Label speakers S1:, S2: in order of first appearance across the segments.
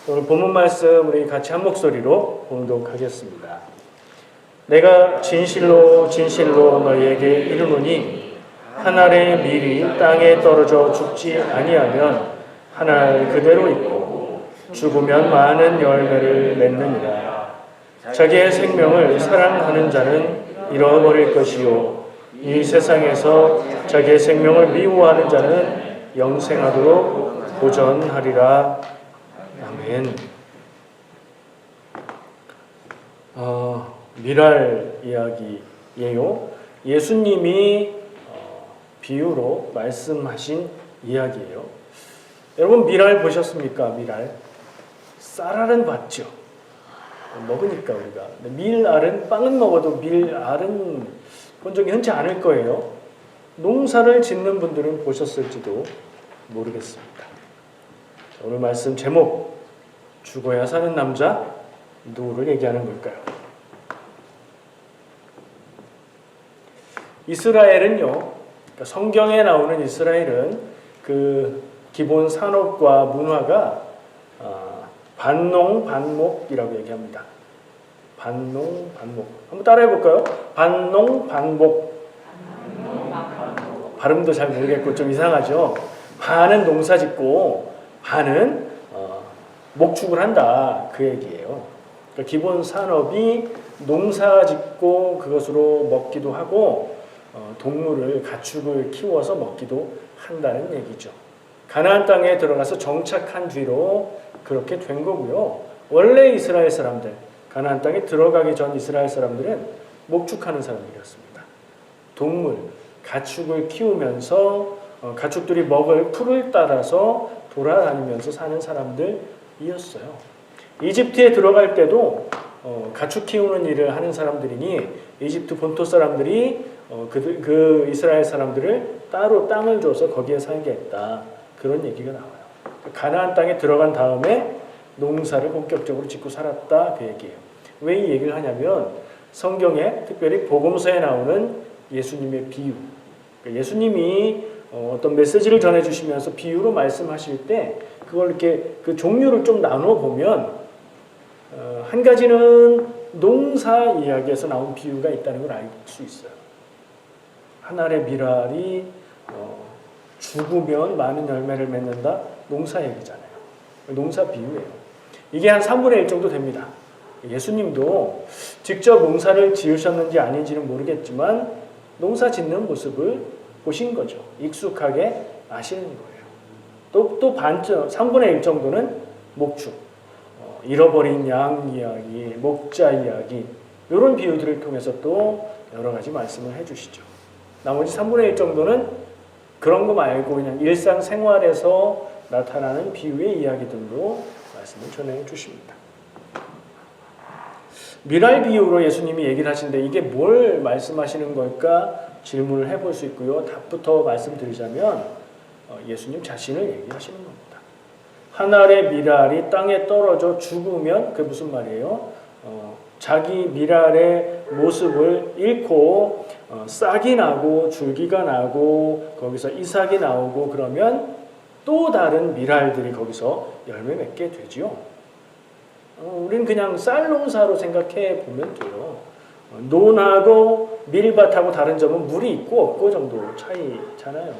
S1: 오늘 본문 말씀 우리 같이 한 목소리로 봉독하겠습니다. 내가 진실로 진실로 너희에게 이르노니 한 알의 밀이 땅에 떨어져 죽지 아니하면 한 알 그대로 있고 죽으면 많은 열매를 맺느니라. 자기의 생명을 사랑하는 자는 잃어버릴 것이요 이 세상에서 자기의 생명을 미워하는 자는 영생하도록 보전하리라. 아멘. 미랄 이야기예요. 예수님이 비유로 말씀하신 이야기예요. 여러분 미랄 보셨습니까? 미랄. 쌀알은 봤죠. 먹으니까 우리가. 밀알은 빵은 먹어도 밀알은 본 적이 흔치 않을 거예요. 농사를 짓는 분들은 보셨을지도 모르겠습니다. 오늘 말씀 제목 죽어야 사는 남자 누구를 얘기하는 걸까요? 이스라엘은요, 그러니까 성경에 나오는 이스라엘은 그 기본 산업과 문화가 반농 반목이라고 얘기합니다. 반농 반목. 한번 따라해 볼까요? 반농 반목. 발음도 잘 모르겠고 좀 이상하죠. 반은 농사 짓고 반은 목축을 한다 그 얘기예요. 그러니까 기본 산업이 농사 짓고 그것으로 먹기도 하고 동물을 가축을 키워서 먹기도 한다는 얘기죠. 가나안 땅에 들어가서 정착한 뒤로 그렇게 된 거고요. 원래 이스라엘 사람들, 가나안 땅에 들어가기 전 이스라엘 사람들은 목축하는 사람들이었습니다. 동물, 가축을 키우면서 가축들이 먹을 풀을 따라서 돌아다니면서 사는 사람들이었어요. 이집트에 들어갈 때도 가축 키우는 일을 하는 사람들이니 이집트 본토 사람들이 그 이스라엘 사람들을 따로 땅을 줘서 거기에 살게 했다. 그런 얘기가 나와요. 가나안 땅에 들어간 다음에 농사를 본격적으로 짓고 살았다 그 얘기예요. 왜 이 얘기를 하냐면 성경에 특별히 복음서에 나오는 예수님의 비유. 예수님이 어떤 메시지를 전해주시면서 비유로 말씀하실 때 그걸 이렇게 그 종류를 좀 나눠 보면 한 가지는 농사 이야기에서 나온 비유가 있다는 걸 알 수 있어요. 한 알의 밀알이 죽으면 많은 열매를 맺는다. 농사 얘기잖아요. 농사 비유예요. 이게 한 3분의 1 정도 됩니다. 예수님도 직접 농사를 지으셨는지 아닌지는 모르겠지만 농사 짓는 모습을 보신 거죠. 익숙하게 아시는 거예요. 또 반쯤 3분의 1 정도는 목축, 잃어버린 양 이야기, 목자 이야기 이런 비유들을 통해서 또 여러 가지 말씀을 해주시죠. 나머지 3분의 1 정도는 그런 거 말고 그냥 일상생활에서 나타나는 비유의 이야기들로 말씀을 전해 주십니다. 미랄 비유로 예수님이 얘기를 하시는데 이게 뭘 말씀하시는 걸까 질문을 해볼 수 있고요. 답부터 말씀드리자면 예수님 자신을 얘기하시는 겁니다. 한 알의 미랄이 땅에 떨어져 죽으면 그게 무슨 말이에요? 자기 미랄의 모습을 잃고 싹이 나고 줄기가 나고 거기서 이삭이 나오고 그러면 또 다른 미랄들이 거기서 열매 맺게 되지요. 우리는 그냥 쌀 농사로 생각해 보면 돼요. 논하고 밀밭하고 다른 점은 물이 있고 없고 정도 차이잖아요.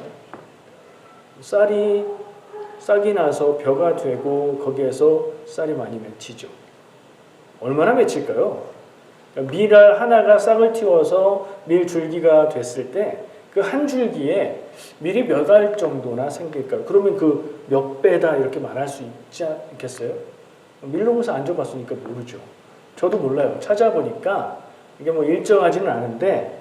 S1: 싹이 나서 벼가 되고 거기에서 쌀이 많이 맺히죠. 얼마나 맺힐까요? 밀알 하나가 싹을 틔워서 밀줄기가 됐을 때 그 한 줄기에 밀이 몇 알 정도나 생길까요? 그러면 그 몇 배다 이렇게 말할 수 있지 않겠어요? 밀농사 안 줘봤으니까 모르죠. 저도 몰라요. 찾아보니까 이게 뭐 일정하지는 않은데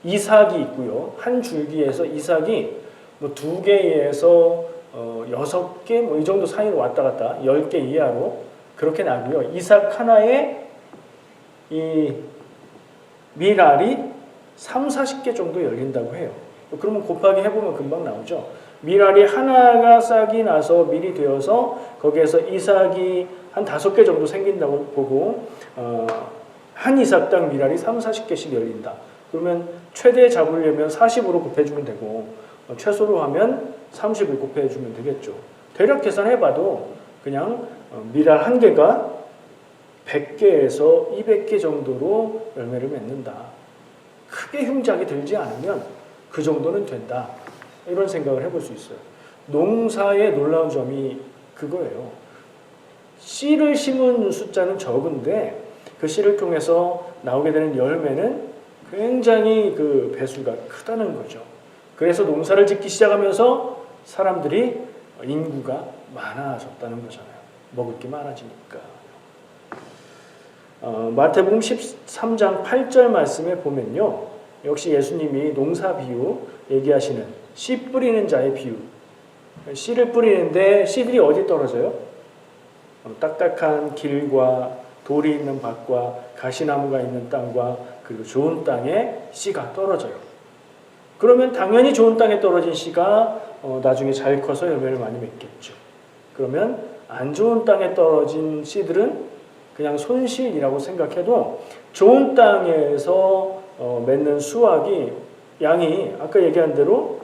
S1: 이삭이 있고요. 한 줄기에서 이삭이 뭐 2개에서 6개 뭐 이 정도 사이로 왔다 갔다 10개 이하로 그렇게 나고요. 이삭 하나에 이 밀알이 30-40개 정도 열린다고 해요. 그러면 곱하기 해보면 금방 나오죠. 밀알이 하나가 싹이 나서 밀이 되어서 거기에서 이삭이 한 5개 정도 생긴다고 보고 한 이삭당 밀알이 30-40개씩 열린다. 그러면 최대 잡으려면 40으로 곱해주면 되고 최소로 하면 30을 곱해주면 되겠죠. 대략 계산해봐도 그냥 밀알 한 개가 100개에서 200개 정도로 열매를 맺는다. 크게 흉작이 들지 않으면 그 정도는 된다. 이런 생각을 해볼 수 있어요. 농사의 놀라운 점이 그거예요. 씨를 심은 숫자는 적은데 그 씨를 통해서 나오게 되는 열매는 굉장히 그 배수가 크다는 거죠. 그래서 농사를 짓기 시작하면서 사람들이 인구가 많아졌다는 거잖아요. 먹을 게 많아지니까. 마태복음 13장 8절 말씀에 보면요. 역시 예수님이 농사 비유 얘기하시는 씨 뿌리는 자의 비유. 씨를 뿌리는데 씨들이 어디 떨어져요? 딱딱한 길과 돌이 있는 밭과 가시나무가 있는 땅과 그리고 좋은 땅에 씨가 떨어져요. 그러면 당연히 좋은 땅에 떨어진 씨가 나중에 잘 커서 열매를 많이 맺겠죠. 그러면 안 좋은 땅에 떨어진 씨들은 그냥 손실이라고 생각해도 좋은 땅에서 맺는 수확이 양이 아까 얘기한 대로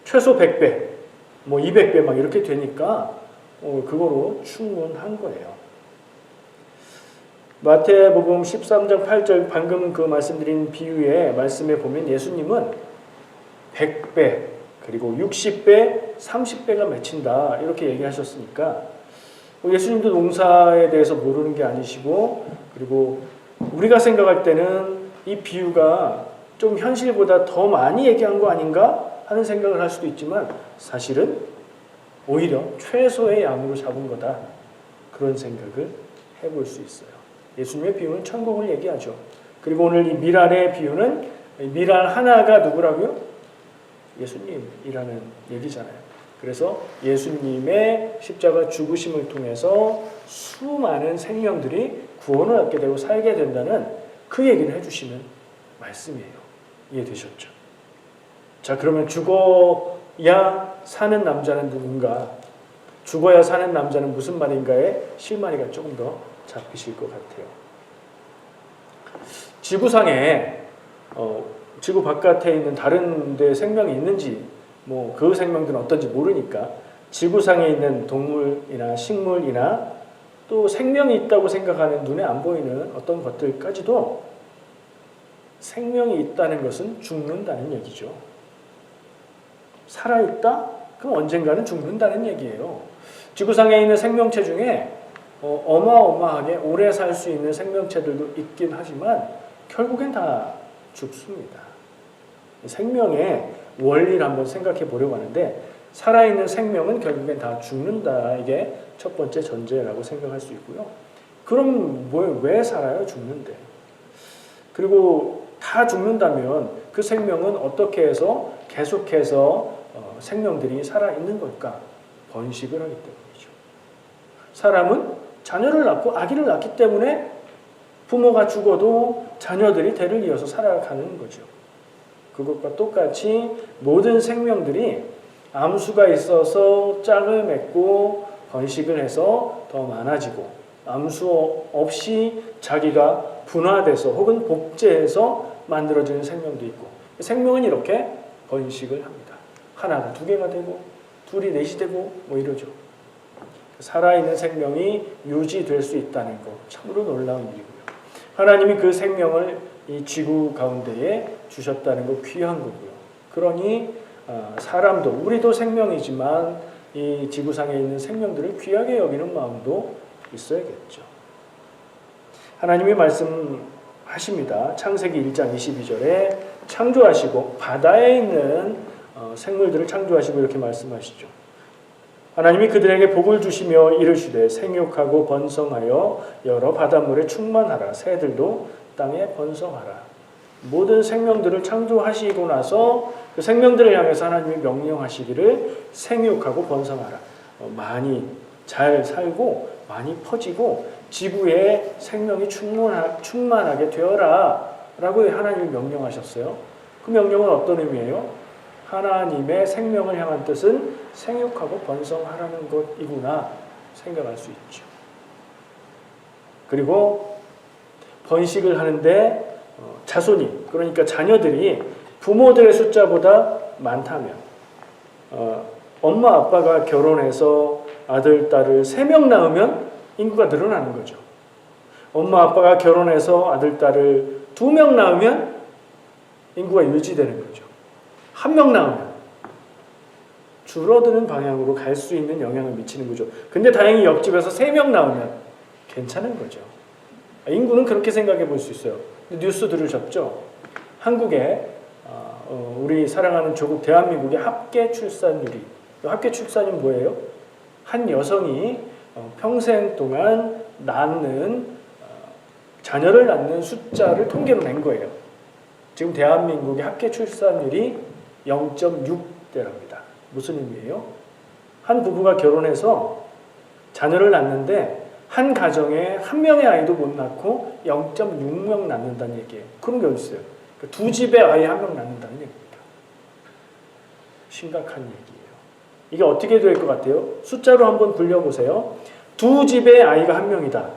S1: 최소 100배, 뭐 200배 막 이렇게 되니까 그거로 충분한 거예요. 마태복음 13장 8절 방금 그 말씀드린 비유의 말씀에 보면 예수님은 100배 그리고 60배, 30배가 맺힌다 이렇게 얘기하셨으니까 예수님도 농사에 대해서 모르는 게 아니시고 그리고 우리가 생각할 때는 이 비유가 좀 현실보다 더 많이 얘기한 거 아닌가 하는 생각을 할 수도 있지만 사실은 오히려 최소의 양으로 잡은 거다 그런 생각을 해볼 수 있어요. 예수님의 비유는 천국을 얘기하죠. 그리고 오늘 이 밀알의 비유는 밀알 하나가 누구라고요? 예수님이라는 얘기잖아요. 그래서 예수님의 십자가 죽으심을 통해서 수많은 생명들이 구원을 얻게 되고 살게 된다는 그 얘기를 해주시는 말씀이에요. 이해되셨죠? 자, 그러면 죽어야 사는 남자는 누군가? 죽어야 사는 남자는 무슨 말인가에 실마리가 조금 더 잡히실 것 같아요. 지구상에 지구 바깥에 있는 다른 데 생명이 있는지 뭐 그 생명들은 어떤지 모르니까 지구상에 있는 동물이나 식물이나 또 생명이 있다고 생각하는 눈에 안 보이는 어떤 것들까지도 생명이 있다는 것은 죽는다는 얘기죠. 살아있다? 그럼 언젠가는 죽는다는 얘기예요. 지구상에 있는 생명체 중에 어마어마하게 오래 살 수 있는 생명체들도 있긴 하지만 결국엔 다 죽습니다. 생명의 원리를 한번 생각해 보려고 하는데 살아있는 생명은 결국엔 다 죽는다. 이게 첫 번째 전제라고 생각할 수 있고요. 그럼 왜 살아요? 죽는데. 그리고 다 죽는다면 그 생명은 어떻게 해서 계속해서 생명들이 살아있는 걸까? 번식을 하기 때문이죠. 사람은 자녀를 낳고 아기를 낳기 때문에 부모가 죽어도 자녀들이 대를 이어서 살아가는 거죠. 그것과 똑같이 모든 생명들이 암수가 있어서 짝을 맺고 번식을 해서 더 많아지고 암수 없이 자기가 분화돼서 혹은 복제해서 만들어지는 생명도 있고 생명은 이렇게 번식을 합니다. 하나가 두 개가 되고 둘이 넷이 되고 뭐 이러죠. 살아있는 생명이 유지될 수 있다는 것 참으로 놀라운 일이고요. 하나님이 그 생명을 이 지구 가운데에 주셨다는 것 귀한 거고요. 그러니 사람도 우리도 생명이지만 이 지구상에 있는 생명들을 귀하게 여기는 마음도 있어야겠죠. 하나님이 말씀하십니다. 창세기 1장 22절에 창조하시고 바다에 있는 생물들을 창조하시고 이렇게 말씀하시죠. 하나님이 그들에게 복을 주시며 이르시되 생육하고 번성하여 여러 바닷물에 충만하라. 새들도 땅에 번성하라. 모든 생명들을 창조하시고 나서 그 생명들을 향해서 하나님이 명령하시기를 생육하고 번성하라. 많이 잘 살고 많이 퍼지고 지구에 생명이 충만하게 되어라 라고 하나님이 명령하셨어요. 그 명령은 어떤 의미예요? 하나님의 생명을 향한 뜻은 생육하고 번성하라는 것이구나 생각할 수 있죠. 그리고 번식을 하는데 자손이 그러니까 자녀들이 부모들의 숫자보다 많다면 엄마 아빠가 결혼해서 아들, 딸을 3명 낳으면 인구가 늘어나는 거죠. 엄마, 아빠가 결혼해서 아들, 딸을 2명 낳으면 인구가 유지되는 거죠. 1명 낳으면 줄어드는 방향으로 갈 수 있는 영향을 미치는 거죠. 근데 다행히 옆집에서 3명 낳으면 괜찮은 거죠. 인구는 그렇게 생각해 볼 수 있어요. 뉴스 들으셨죠? 한국에 우리 사랑하는 조국 대한민국의 합계 출산율이, 합계 출산이 뭐예요? 한 여성이 평생 동안 자녀를 낳는 숫자를 통계로 낸 거예요. 지금 대한민국의 합계 출산율이 0.6대랍니다. 무슨 의미예요? 한 부부가 결혼해서 자녀를 낳는데 한 가정에 1명의 아이도 못 낳고 0.6명 낳는다는 얘기예요. 그런 게 어디 있어요? 그러니까 2집에 아이 1명 낳는다는 얘기입니다. 심각한 얘기예요. 이게 어떻게 될 것 같아요? 숫자로 한번 굴려보세요. 2집에 아이가 1명이다.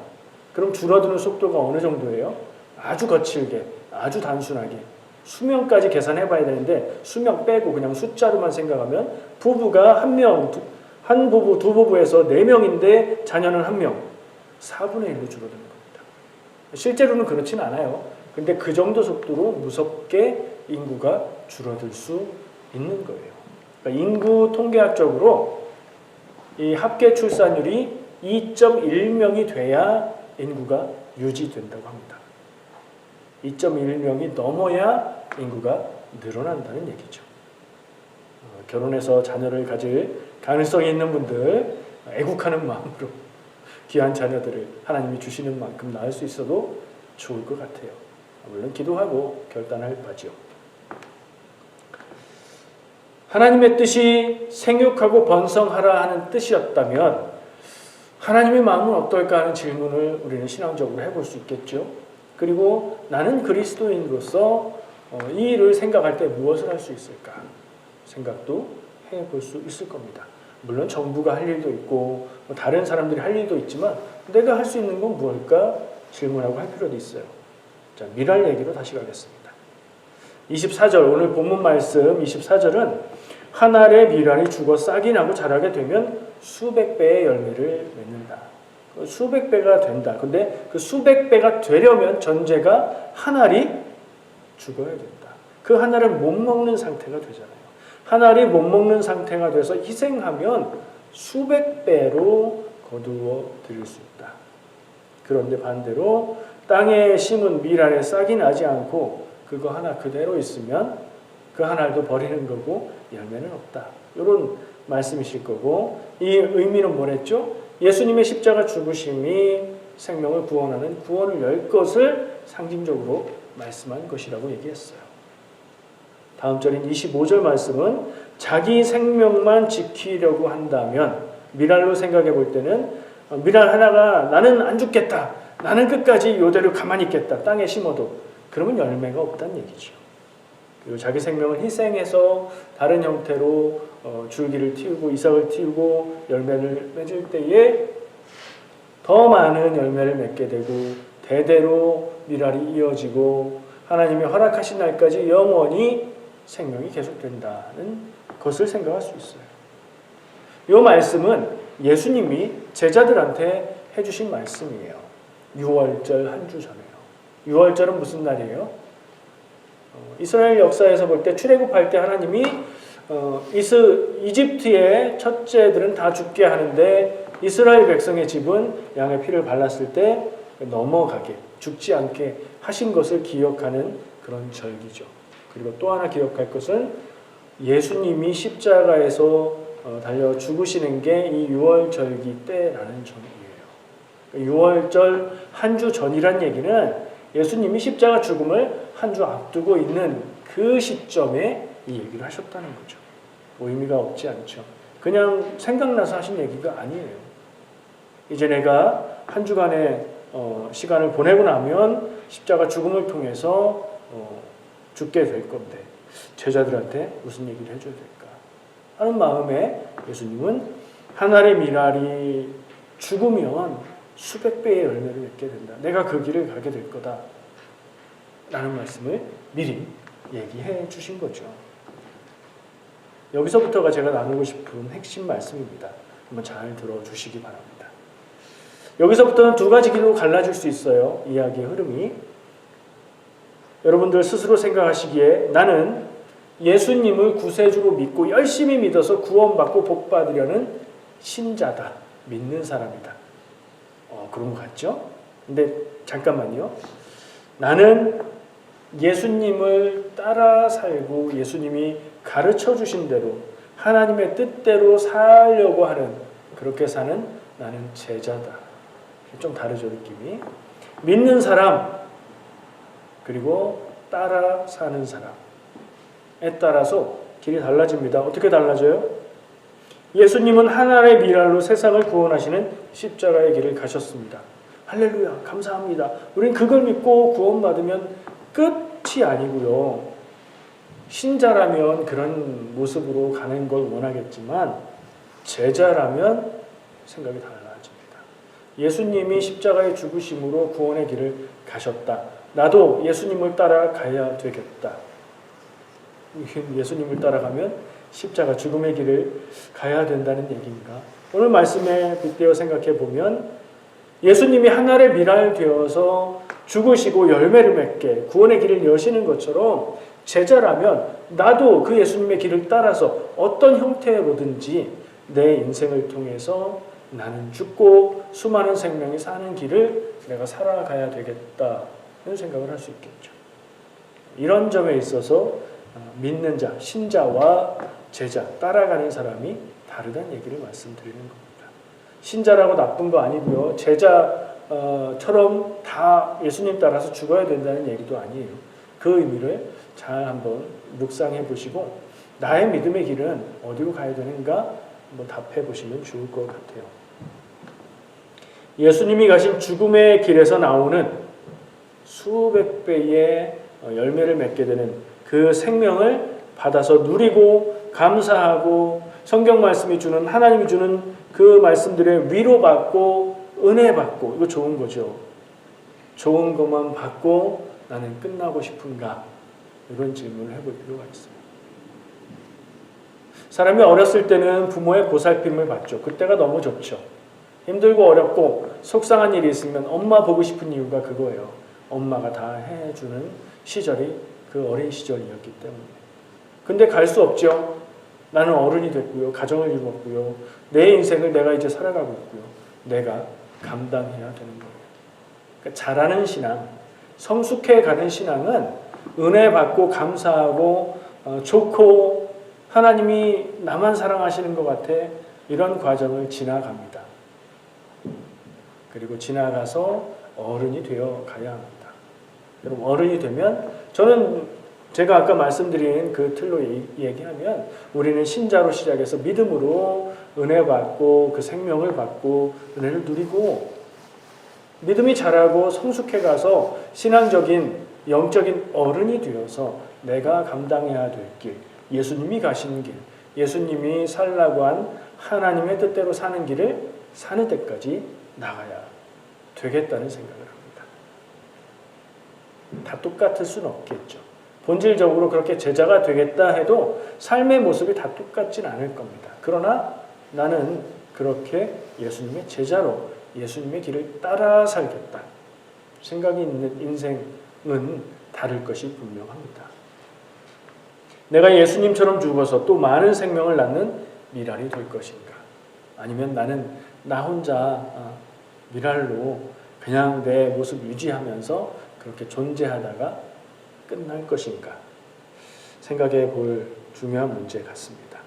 S1: 그럼 줄어드는 속도가 어느 정도예요? 아주 거칠게, 아주 단순하게 수명까지 계산해 봐야 되는데 수명 빼고 그냥 숫자로만 생각하면 부부가 한 부부, 두 부부에서 4명인데 자녀는 1명, 4분의 1로 줄어드는 겁니다. 실제로는 그렇진 않아요. 근데 그 정도 속도로 무섭게 인구가 줄어들 수 있는 거예요. 그러니까 인구 통계학적으로 이 합계 출산율이 2.1명이 돼야 인구가 유지된다고 합니다. 2.1명이 넘어야 인구가 늘어난다는 얘기죠. 결혼해서 자녀를 가질 가능성이 있는 분들 애국하는 마음으로 귀한 자녀들을 하나님이 주시는 만큼 낳을 수 있어도 좋을 것 같아요. 물론 기도하고 결단할 바지요. 하나님의 뜻이 생육하고 번성하라 하는 뜻이었다면 하나님의 마음은 어떨까 하는 질문을 우리는 신앙적으로 해볼 수 있겠죠. 그리고 나는 그리스도인으로서 이 일을 생각할 때 무엇을 할 수 있을까 생각도 해볼 수 있을 겁니다. 물론 정부가 할 일도 있고 다른 사람들이 할 일도 있지만 내가 할 수 있는 건 무엇일까 질문하고 할 필요도 있어요. 자, 미랄 얘기로 다시 가겠습니다. 24절 오늘 본문 말씀 24절은 한 알의 미랄이 죽어 싹이 나고 자라게 되면 수백 배의 열매를 맺는다. 수백 배가 된다. 근데 그 수백 배가 되려면 전제가 한 알이 죽어야 된다. 그 한 알을 못 먹는 상태가 되잖아요. 한 알이 못 먹는 상태가 돼서 희생하면 수백 배로 거두어 드릴 수 있다. 그런데 반대로 땅에 심은 밀알에 싹이 나지 않고 그거 하나 그대로 있으면 그 한 알도 버리는 거고 열매는 없다. 이런 말씀이실 거고 이 의미는 뭐랬죠? 예수님의 십자가 죽으심이 생명을 구원하는 구원을 열 것을 상징적으로 말씀한 것이라고 얘기했어요. 다음 절인 25절 말씀은 자기 생명만 지키려고 한다면 미랄로 생각해 볼 때는 미랄 하나가 나는 안 죽겠다. 나는 끝까지 이대로 가만히 있겠다. 땅에 심어도 그러면 열매가 없다는 얘기죠. 그리고 자기 생명을 희생해서 다른 형태로 줄기를 틔우고 이삭을 틔우고 열매를 맺을 때에 더 많은 열매를 맺게 되고 대대로 미랄이 이어지고 하나님이 허락하신 날까지 영원히 생명이 계속된다는 것을 생각할 수 있어요. 이 말씀은 예수님이 제자들한테 해주신 말씀이에요. 6월절 한 주 전에요. 6월절은 무슨 날이에요? 이스라엘 역사에서 볼 때 출애굽할 때 하나님이 이집트의 첫째들은 다 죽게 하는데 이스라엘 백성의 집은 양의 피를 발랐을 때 넘어가게 죽지 않게 하신 것을 기억하는 그런 절기죠. 그리고 또 하나 기억할 것은 예수님이 십자가에서 달려 죽으시는 게 이 6월절기 때라는 점이에요. 6월절 한 주 전이란 얘기는 예수님이 십자가 죽음을 한 주 앞두고 있는 그 시점에 이 얘기를 하셨다는 거죠. 의미가 없지 않죠. 그냥 생각나서 하신 얘기가 아니에요. 이제 내가 한 주간의 시간을 보내고 나면 십자가 죽음을 통해서 죽게 될 건데 제자들한테 무슨 얘기를 해줘야 될까 하는 마음에 예수님은 한 알의 미랄이 죽으면 수백 배의 열매를 맺게 된다. 내가 그 길을 가게 될 거다. 라는 말씀을 미리 얘기해 주신 거죠. 여기서부터가 제가 나누고 싶은 핵심 말씀입니다. 한번 잘 들어주시기 바랍니다. 여기서부터는 두 가지 길로 갈라질 수 있어요. 이야기의 흐름이. 여러분들 스스로 생각하시기에 나는 예수님을 구세주로 믿고 열심히 믿어서 구원받고 복받으려는 신자다. 믿는 사람이다. 그런 것 같죠? 근데 잠깐만요. 나는 예수님을 따라 살고 예수님이 가르쳐 주신 대로 하나님의 뜻대로 살려고 하는, 그렇게 사는 나는 제자다. 좀 다르죠, 느낌이. 믿는 사람 그리고 따라 사는 사람에 따라서 길이 달라집니다. 어떻게 달라져요? 예수님은 하나의 미랄로 세상을 구원하시는 십자가의 길을 가셨습니다. 할렐루야, 감사합니다. 우린 그걸 믿고 구원받으면 끝이 아니고요. 신자라면 그런 모습으로 가는 걸 원하겠지만 제자라면 생각이 달라집니다. 예수님이 십자가의 죽으심으로 구원의 길을 가셨다. 나도 예수님을 따라가야 되겠다. 예수님을 따라가면 십자가 죽음의 길을 가야 된다는 얘기인가? 오늘 말씀에 빗대어 생각해 보면 예수님이 하나의 미랄 되어서 죽으시고 열매를 맺게 구원의 길을 여시는 것처럼 제자라면 나도 그 예수님의 길을 따라서 어떤 형태로든지 내 인생을 통해서 나는 죽고 수많은 생명이 사는 길을 내가 살아가야 되겠다는 생각을 할 수 있겠죠. 이런 점에 있어서 믿는 자, 신자와 제자, 따라가는 사람이 다르다는 얘기를 말씀드리는 겁니다. 신자라고 나쁜 거 아니고요. 제자처럼 다 예수님 따라서 죽어야 된다는 얘기도 아니에요. 그 의미를 잘 한번 묵상해 보시고 나의 믿음의 길은 어디로 가야 되는가 한번 답해 보시면 좋을 것 같아요. 예수님이 가신 죽음의 길에서 나오는 수백 배의 열매를 맺게 되는 그 생명을 받아서 누리고 감사하고 성경 말씀이 주는, 하나님이 주는 그 말씀들의 위로받고 은혜받고, 이거 좋은 거죠. 좋은 것만 받고 나는 끝나고 싶은가? 이런 질문을 해볼 필요가 있습니다. 사람이 어렸을 때는 부모의 보살핌을 받죠. 그때가 너무 좋죠. 힘들고 어렵고 속상한 일이 있으면 엄마 보고 싶은 이유가 그거예요. 엄마가 다 해주는 시절이 그 어린 시절이었기 때문에. 근데 갈 수 없죠. 나는 어른이 됐고요. 가정을 이루었고요. 내 인생을 내가 이제 살아가고 있고요. 내가 감당해야 되는 거예요. 그러니까 잘하는 신앙, 성숙해가는 신앙은 은혜 받고 감사하고 좋고 하나님이 나만 사랑하시는 것 같아. 이런 과정을 지나갑니다. 그리고 지나가서 어른이 되어 가야 합니다. 여러분, 어른이 되면 저는 제가 아까 말씀드린 그 틀로 얘기하면 우리는 신자로 시작해서 믿음으로 은혜 받고 그 생명을 받고 은혜를 누리고 믿음이 자라고 성숙해 가서 신앙적인 영적인 어른이 되어서 내가 감당해야 될 길, 예수님이 가신 길, 예수님이 살라고 한 하나님의 뜻대로 사는 길을 사는 때까지 나가야 되겠다는 생각을 합니다. 다 똑같을 수는 없겠죠. 본질적으로 그렇게 제자가 되겠다 해도 삶의 모습이 다 똑같진 않을 겁니다. 그러나 나는 그렇게 예수님의 제자로 예수님의 길을 따라 살겠다. 생각이 있는 인생은 다를 것이 분명합니다. 내가 예수님처럼 죽어서 또 많은 생명을 낳는 미랄이 될 것인가? 아니면 나는 나 혼자 미랄로 그냥 내 모습 유지하면서 그렇게 존재하다가 끝날 것인가? 생각해 볼 중요한 문제 같습니다.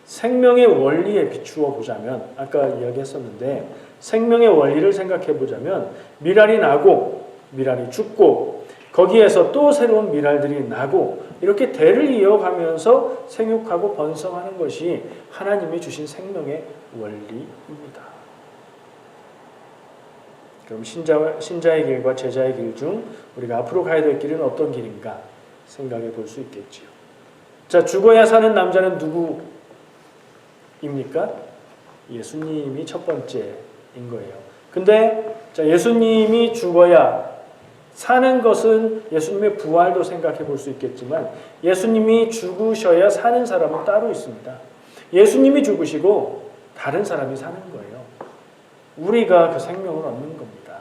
S1: 생명의 원리에 비추어 보자면, 아까 이야기했었는데 생명의 원리를 생각해 보자면 미랄이 나고 미랄이 죽고 거기에서 또 새로운 미랄들이 나고 이렇게 대를 이어가면서 생육하고 번성하는 것이 하나님이 주신 생명의 원리입니다. 그럼 신자의 길과 제자의 길 중 우리가 앞으로 가야 될 길은 어떤 길인가 생각해 볼 수 있겠지요. 자, 죽어야 사는 남자는 누구입니까? 예수님이 첫 번째인 거예요. 근데 자, 예수님이 죽어야 사는 것은 예수님의 부활도 생각해 볼 수 있겠지만 예수님이 죽으셔야 사는 사람은 따로 있습니다. 예수님이 죽으시고 다른 사람이 사는 거예요. 우리가 그 생명을 얻는 겁니다.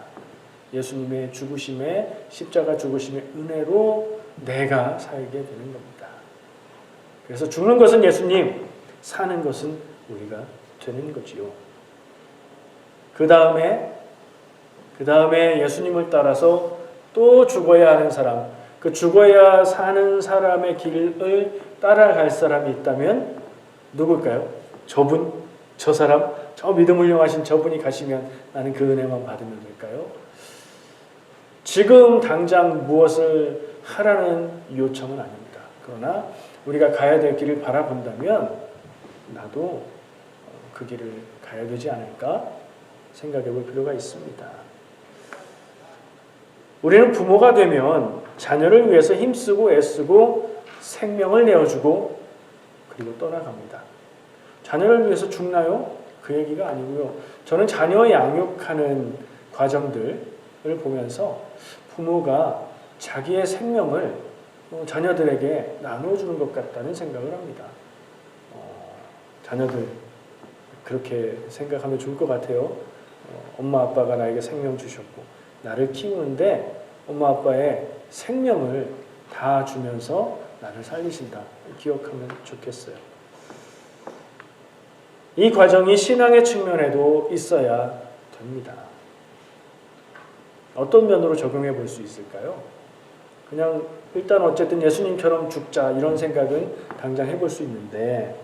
S1: 예수님의 죽으심에 십자가 죽으심의 은혜로 내가 살게 되는 겁니다. 그래서 죽는 것은 예수님, 사는 것은 우리가 되는 거지요. 그 다음에 예수님을 따라서 또 죽어야 하는 사람, 그 죽어야 사는 사람의 길을 따라갈 사람이 있다면 누굴까요? 저분, 저 사람, 저 믿음 훌륭하신 저분이 가시면 나는 그 은혜만 받으면 될까요? 지금 당장 무엇을 하라는 요청은 아닙니다. 그러나 우리가 가야 될 길을 바라본다면 나도 그 길을 가야 되지 않을까 생각해 볼 필요가 있습니다. 우리는 부모가 되면 자녀를 위해서 힘쓰고 애쓰고 생명을 내어주고 그리고 떠나갑니다. 자녀를 위해서 죽나요? 그 얘기가 아니고요. 저는 자녀 양육하는 과정들을 보면서 부모가 자기의 생명을 자녀들에게 나눠주는 것 같다는 생각을 합니다. 자녀들 그렇게 생각하면 좋을 것 같아요. 엄마 아빠가 나에게 생명 주셨고 나를 키우는데 엄마 아빠의 생명을 다 주면서 나를 살리신다. 기억하면 좋겠어요. 이 과정이 신앙의 측면에도 있어야 됩니다. 어떤 면으로 적용해 볼 수 있을까요? 그냥 일단 어쨌든 예수님처럼 죽자 이런 생각은 당장 해볼 수 있는데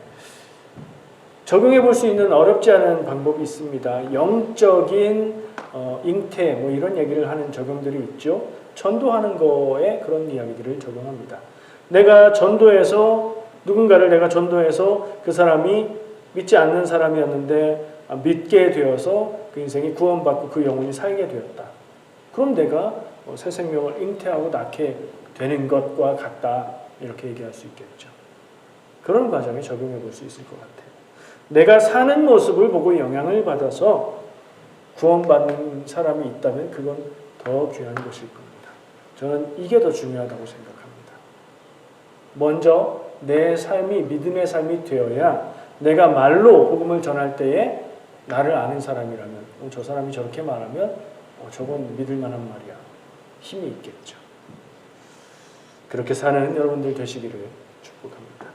S1: 적용해 볼 수 있는 어렵지 않은 방법이 있습니다. 영적인 잉태 뭐 이런 얘기를 하는 적용들이 있죠. 전도하는 거에 그런 이야기들을 적용합니다. 내가 전도해서 누군가를 내가 전도해서 그 사람이 믿지 않는 사람이었는데 믿게 되어서 그 인생이 구원받고 그 영혼이 살게 되었다. 그럼 내가 새 생명을 잉태하고 낳게 되는 것과 같다. 이렇게 얘기할 수 있겠죠. 그런 과정에 적용해 볼 수 있을 것 같아요. 내가 사는 모습을 보고 영향을 받아서 구원받는 사람이 있다면 그건 더 귀한 것일 겁니다. 저는 이게 더 중요하다고 생각합니다. 먼저 내 삶이 믿음의 삶이 되어야 내가 말로 복음을 전할 때에 나를 아는 사람이라면 저 사람이 저렇게 말하면 저건 믿을 만한 말이야. 힘이 있겠죠. 그렇게 사는 여러분들 되시기를 축복합니다.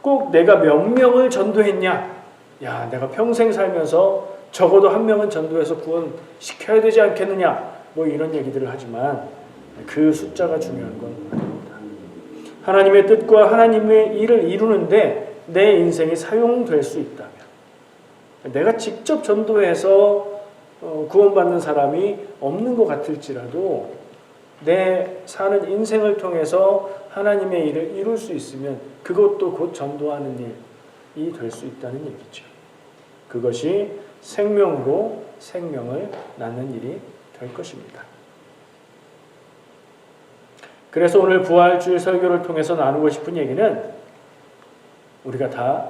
S1: 꼭 내가 몇 명을 전도했냐? 야, 내가 평생 살면서 적어도 한 명은 전도해서 구원시켜야 되지 않겠느냐? 뭐 이런 얘기들을 하지만 그 숫자가 중요한 건 아닙니다. 하나님의 뜻과 하나님의 일을 이루는데 내 인생이 사용될 수 있다면 내가 직접 전도해서 구원받는 사람이 없는 것 같을지라도 내 사는 인생을 통해서 하나님의 일을 이룰 수 있으면 그것도 곧 전도하는 일이 될 수 있다는 얘기죠. 그것이 생명으로 생명을 낳는 일이 될 것입니다. 그래서 오늘 부활주일 설교를 통해서 나누고 싶은 얘기는 우리가 다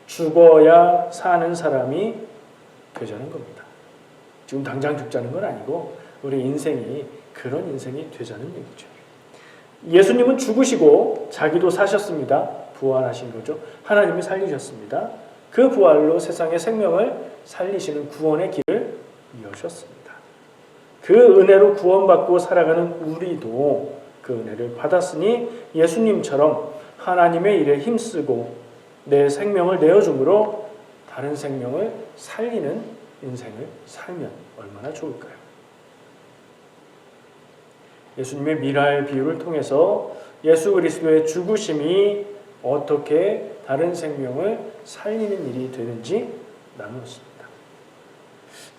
S1: 죽어야 사는 사람이 되자는 겁니다. 지금 당장 죽자는 건 아니고 우리 인생이 그런 인생이 되자는 얘기죠. 예수님은 죽으시고 자기도 사셨습니다. 부활하신 거죠. 하나님이 살리셨습니다. 그 부활로 세상의 생명을 살리시는 구원의 길을 여셨습니다. 그 은혜로 구원받고 살아가는 우리도 그 은혜를 받았으니 예수님처럼 하나님의 일에 힘쓰고 내 생명을 내어줌으로 다른 생명을 살리는 인생을 살면 얼마나 좋을까요? 예수님의 미랄 비유를 통해서 예수 그리스도의 죽으심이 어떻게 다른 생명을 살리는 일이 되는지 나누었습니다.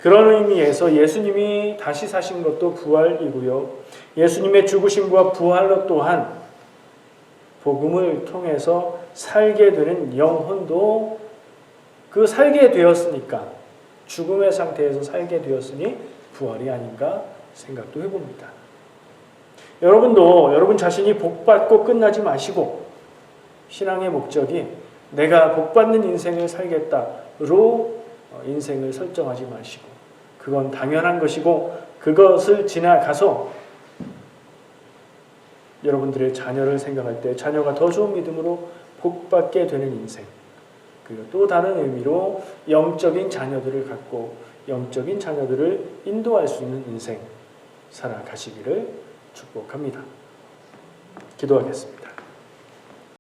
S1: 그런 의미에서 예수님이 다시 사신 것도 부활이고요. 예수님의 죽으심과 부활로 또한 복음을 통해서 살게 되는 영혼도 그 살게 되었으니까 죽음의 상태에서 살게 되었으니 부활이 아닌가 생각도 해봅니다. 여러분도 여러분 자신이 복받고 끝나지 마시고 신앙의 목적이 내가 복받는 인생을 살겠다로 인생을 설정하지 마시고 그건 당연한 것이고 그것을 지나가서 여러분들의 자녀를 생각할 때 자녀가 더 좋은 믿음으로 복받게 되는 인생 그리고 또 다른 의미로 영적인 자녀들을 갖고 영적인 자녀들을 인도할 수 있는 인생 살아가시기를 축복합니다. 기도하겠습니다.